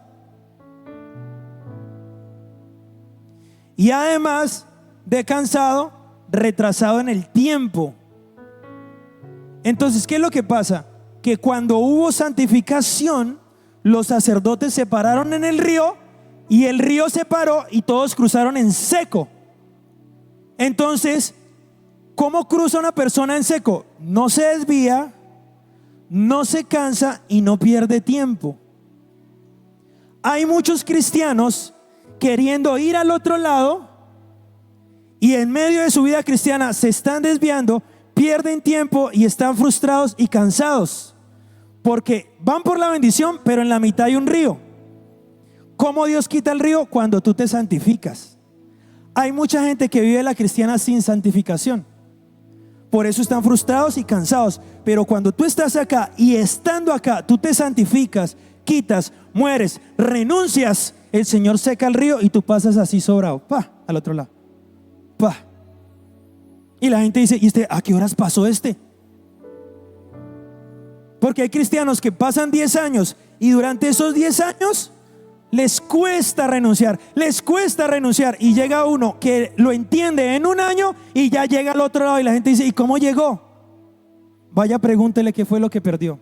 Y además de cansado, retrasado en el tiempo. Entonces, ¿qué es lo que pasa? Que cuando hubo santificación, los sacerdotes se pararon en el río, y el río se paró y todos cruzaron en seco. Entonces, ¿cómo cruza una persona en seco? No se desvía, no se cansa y no pierde tiempo. Hay muchos cristianos queriendo ir al otro lado, y en medio de su vida cristiana se están desviando, pierden tiempo y están frustrados y cansados, porque van por la bendición, pero en la mitad hay un río. ¿Cómo Dios quita el río? Cuando tú te santificas. Hay mucha gente que vive la cristiana sin santificación, por eso están frustrados y cansados. Pero cuando tú estás acá y estando acá, tú te santificas, quitas, mueres, renuncias, el Señor seca el río y tú pasas así sobrado, al otro lado, y la gente dice: ¿y este a qué horas pasó este? Porque hay cristianos que pasan 10 años y durante esos 10 años les cuesta renunciar, y llega uno que lo entiende en un año y ya llega al otro lado, y la gente dice: ¿y cómo llegó? Vaya, pregúntele qué fue lo que perdió.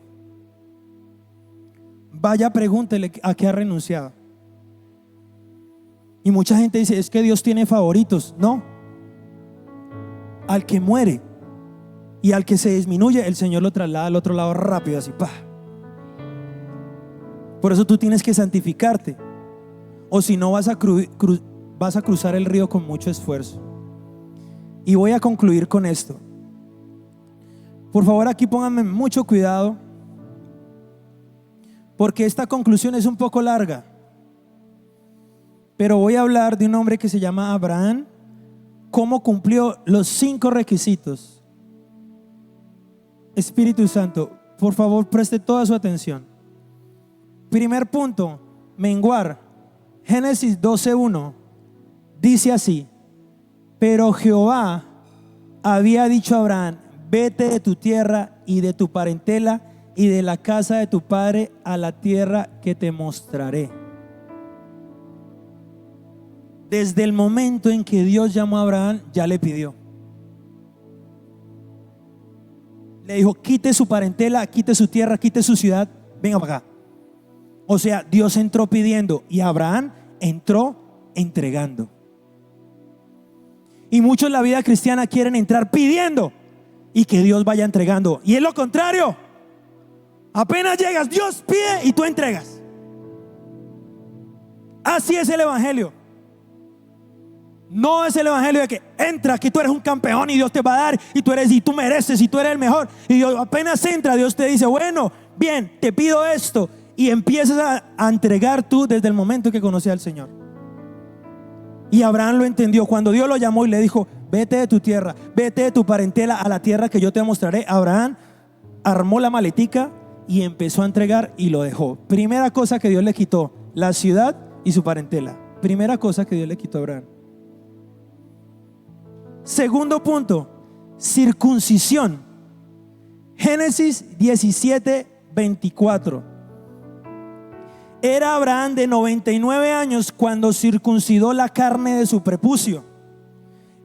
Vaya, pregúntele a qué ha renunciado. Y mucha gente dice: es que Dios tiene favoritos. No, al que muere y al que se disminuye, el Señor lo traslada al otro lado rápido, así, Por eso tú tienes que santificarte, o si no vas a cruzar el río con mucho esfuerzo. Y voy a concluir con esto. Por favor, aquí pónganme mucho cuidado, porque esta conclusión es un poco larga, pero voy a hablar de un hombre que se llama Abraham, cómo cumplió los 5 requisitos. Espíritu Santo, por favor, preste toda su atención. Primer punto, menguar. Génesis 12:1 dice así: pero Jehová había dicho a Abraham: vete de tu tierra y de tu parentela y de la casa de tu padre a la tierra que te mostraré. Desde el momento en que Dios llamó a Abraham, ya le pidió. Le dijo: quite su parentela, quite su tierra, quite su ciudad, venga para acá. O sea, Dios entró pidiendo y Abraham entró entregando. Y muchos en la vida cristiana quieren entrar pidiendo y que Dios vaya entregando, y es lo contrario. Apenas llegas, Dios pide y tú entregas. Así es el evangelio. No es el evangelio de que entra, que tú eres un campeón y Dios te va a dar, y tú mereces, y tú eres el mejor. Y Dios, apenas entra, Dios te dice: bueno, bien, te pido esto, y empiezas a entregar tú desde el momento que conocí al Señor. Y Abraham lo entendió. Cuando Dios lo llamó y le dijo: vete de tu tierra, vete de tu parentela a la tierra que yo te mostraré, Abraham armó la maletica y empezó a entregar y lo dejó. Primera cosa que Dios le quitó: la ciudad y su parentela. Primera cosa que Dios le quitó a Abraham. Segundo punto, circuncisión. Génesis 17:10 24. Era Abraham de 99 años cuando circuncidó la carne de su prepucio.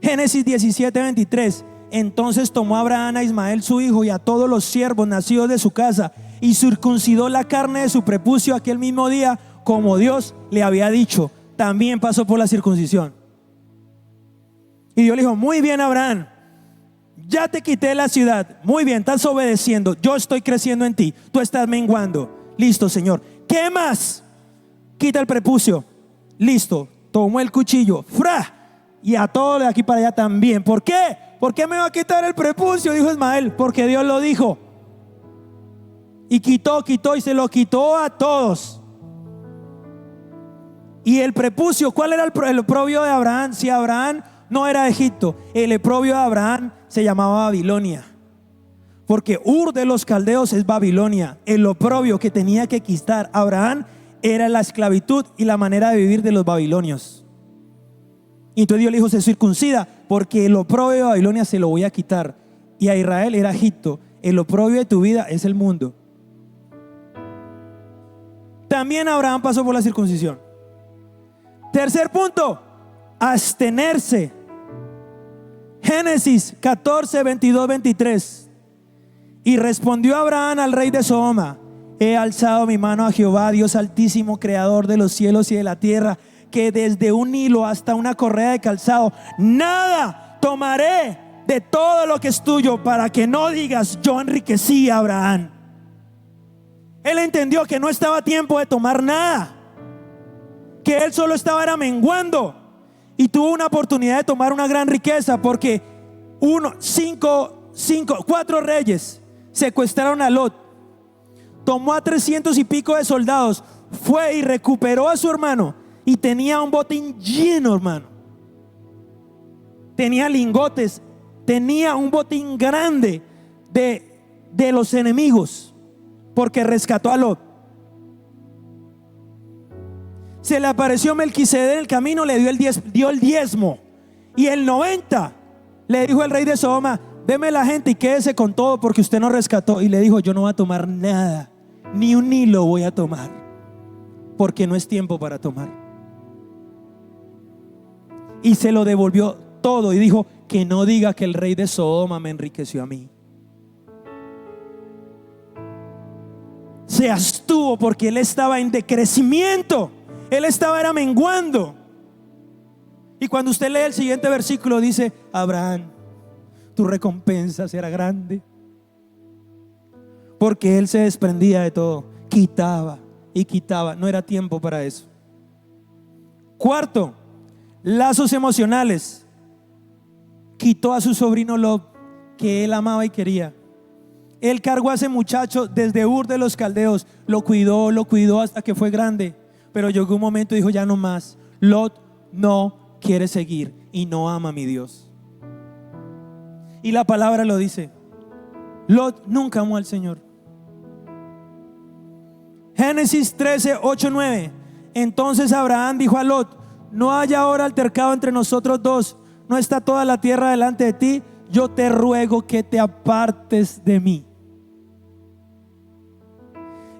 Génesis 17, 23. Entonces tomó Abraham a Ismael su hijo y a todos los siervos nacidos de su casa y circuncidó la carne de su prepucio aquel mismo día, como Dios le había dicho. También pasó por la circuncisión. Y Dios le dijo: muy bien, Abraham, ya te quité la ciudad, muy bien, estás obedeciendo, yo estoy creciendo en ti, tú estás menguando. Listo, Señor. ¿Qué más? Quita el prepucio. Listo. Tomó el cuchillo, ¡fra! Y a todo de aquí para allá también. ¿Por qué? ¿Por qué me va a quitar el prepucio? Dijo Ismael. Porque Dios lo dijo. Y quitó y se lo quitó a todos. Y el prepucio, ¿cuál era el oprobio de Abraham? Si Abraham no era de Egipto, el oprobio de Abraham se llamaba Babilonia. Porque Ur de los caldeos es Babilonia. El oprobio que tenía que quitar Abraham era la esclavitud y la manera de vivir de los babilonios. Y entonces Dios le dijo: se circuncida, porque el oprobio de Babilonia se lo voy a quitar. Y a Israel era Egipto. El oprobio de tu vida es el mundo. También Abraham pasó por la circuncisión. Tercer punto: abstenerse. Génesis 14, 22, 23. Y respondió Abraham al rey de Sodoma: he alzado mi mano a Jehová, Dios altísimo, creador de los cielos y de la tierra, que desde un hilo hasta una correa de calzado nada tomaré de todo lo que es tuyo, para que no digas: yo enriquecí a Abraham. Él entendió que no estaba a tiempo de tomar nada, que él solo estaba era menguando, y tuvo una oportunidad de tomar una gran riqueza, porque 4 reyes secuestraron a Lot, tomó a 300 y pico de soldados, fue y recuperó a su hermano, y tenía un botín lleno, hermano. Tenía lingotes, tenía un botín grande de los enemigos, porque rescató a Lot. Se le apareció Melquisedec en el camino, le dio el diezmo, y el 90 le dijo el rey de Sodoma: deme la gente y quédese con todo, porque usted nos rescató. Y le dijo: yo no voy a tomar nada, ni un hilo voy a tomar, porque no es tiempo para tomar. Y se lo devolvió todo y dijo: que no diga que el rey de Sodoma me enriqueció a mí. Se abstuvo porque él estaba en decrecimiento, él era menguando. Y cuando usted lee el siguiente versículo, dice: Abraham, tu recompensa será grande. Porque él se desprendía de todo, quitaba y quitaba. No era tiempo para eso. Cuarto, lazos emocionales. Quitó a su sobrino Lot, que él amaba y quería. Él cargó a ese muchacho desde Ur de los caldeos, lo cuidó hasta que fue grande. Pero llegó un momento y dijo: ya no más. Lot no quiere seguir y no ama a mi Dios. Y la palabra lo dice: Lot nunca amó al Señor. Génesis 13, 8, 9. Entonces Abraham dijo a Lot: no haya ahora altercado entre nosotros dos, no está toda la tierra delante de ti, yo te ruego que te apartes de mí.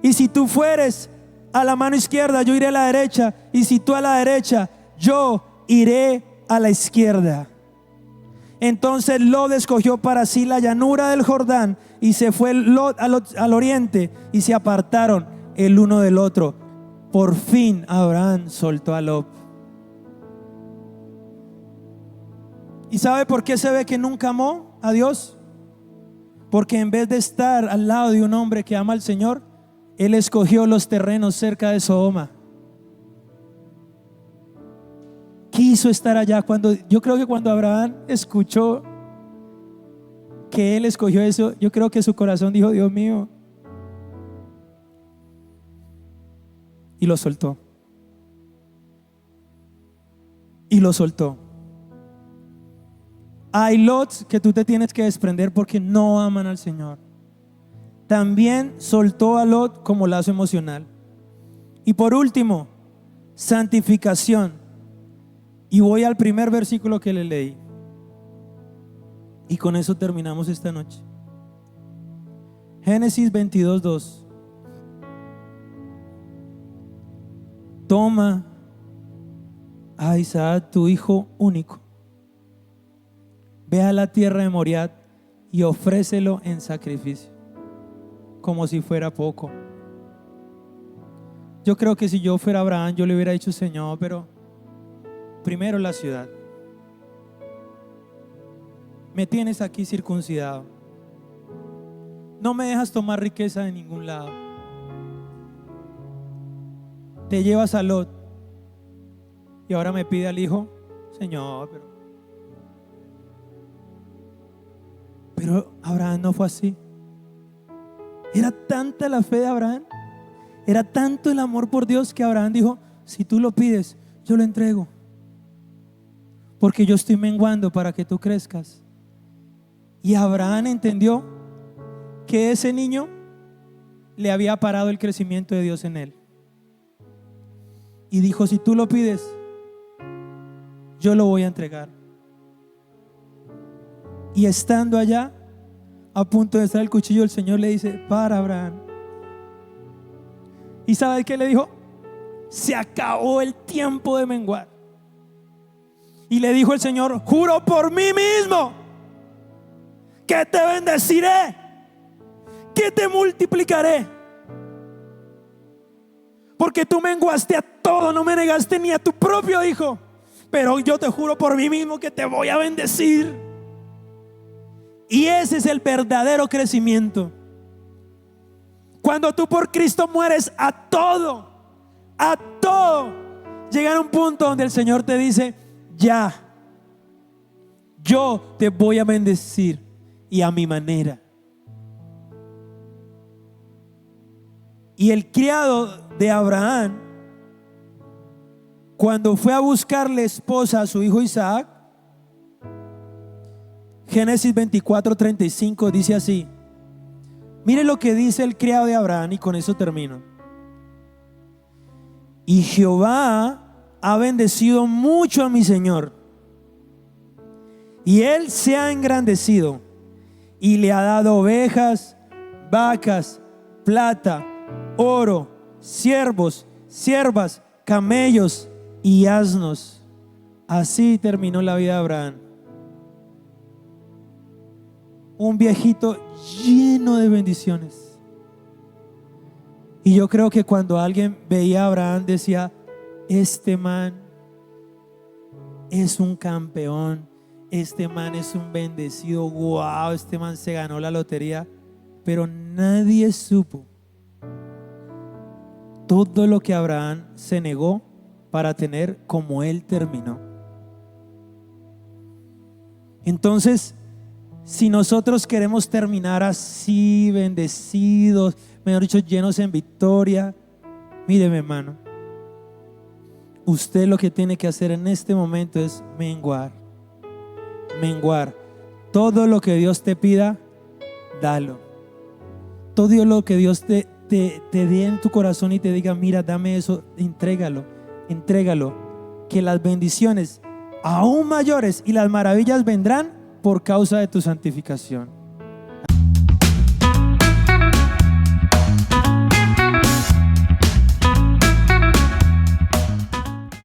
Y si tú fueres a la mano izquierda, yo iré a la derecha, y si tú a la derecha, yo iré a la izquierda. Entonces Lot escogió para sí la llanura del Jordán, y se fue Lot al oriente, y se apartaron el uno del otro. Por fin Abraham soltó a Lot. ¿Y sabe por qué se ve que nunca amó a Dios? Porque en vez de estar al lado de un hombre que ama al Señor, él escogió los terrenos cerca de Sodoma. Quiso estar allá. Yo creo que cuando Abraham escuchó que él escogió eso, yo creo que su corazón dijo: Dios mío. Y lo soltó. Y lo soltó. Hay lots que tú te tienes que desprender porque no aman al Señor. También soltó a Lot como lazo emocional. Y por último, santificación. Y voy al primer versículo que le leí, y con eso terminamos esta noche. Génesis 22, 2. toma a Isaac, tu hijo único, ve a la tierra de Moriah y ofrécelo en sacrificio, como si fuera poco. Yo creo que si yo fuera Abraham, yo le hubiera dicho: Señor, pero primero la ciudad. Me tienes aquí circuncidado. No me dejas tomar riqueza de ningún lado. Te llevas a Lot y ahora me pide al hijo. Señor, pero Abraham no fue así. Era tanta la fe de Abraham, era tanto el amor por Dios, que Abraham dijo: si tú lo pides, yo lo entrego, porque yo estoy menguando para que tú crezcas. Y Abraham entendió que ese niño le había parado el crecimiento de Dios en él, y dijo: si tú lo pides, yo lo voy a entregar. Y estando allá, a punto de estar el cuchillo, el Señor le dice: para, Abraham. ¿Y sabe qué le dijo? Se acabó el tiempo de menguar. Y le dijo el Señor: juro por mí mismo que te bendeciré, que te multiplicaré, porque tú menguaste a todo, no me negaste ni a tu propio hijo, pero yo te juro por mí mismo que te voy a bendecir. Y ese es el verdadero crecimiento. Cuando tú por Cristo mueres a todo, llega a un punto donde el Señor te dice: ya, yo te voy a bendecir, y a mi manera. Y el criado de Abraham, cuando fue a buscarle esposa a su hijo Isaac, Génesis 24:35 dice así. Mire lo que dice el criado de Abraham, y con eso termino. Y Jehová ha bendecido mucho a mi señor, y él se ha engrandecido, y le ha dado ovejas, vacas, plata, oro, siervos, siervas, camellos y asnos. Así terminó la vida de Abraham. Un viejito lleno de bendiciones. Y yo creo que cuando alguien veía a Abraham decía: este man es un campeón, este man es un bendecido, wow, este man se ganó la lotería. Pero nadie supo todo lo que Abraham se negó para tener como él terminó. Entonces, si nosotros queremos terminar así, bendecidos, mejor dicho, llenos en victoria, míreme, hermano, usted lo que tiene que hacer en este momento es menguar. Todo lo que Dios te pida, dalo. Todo lo que Dios te dé en tu corazón y te diga: mira, dame eso, entrégalo. Que las bendiciones aún mayores y las maravillas vendrán por causa de tu santificación.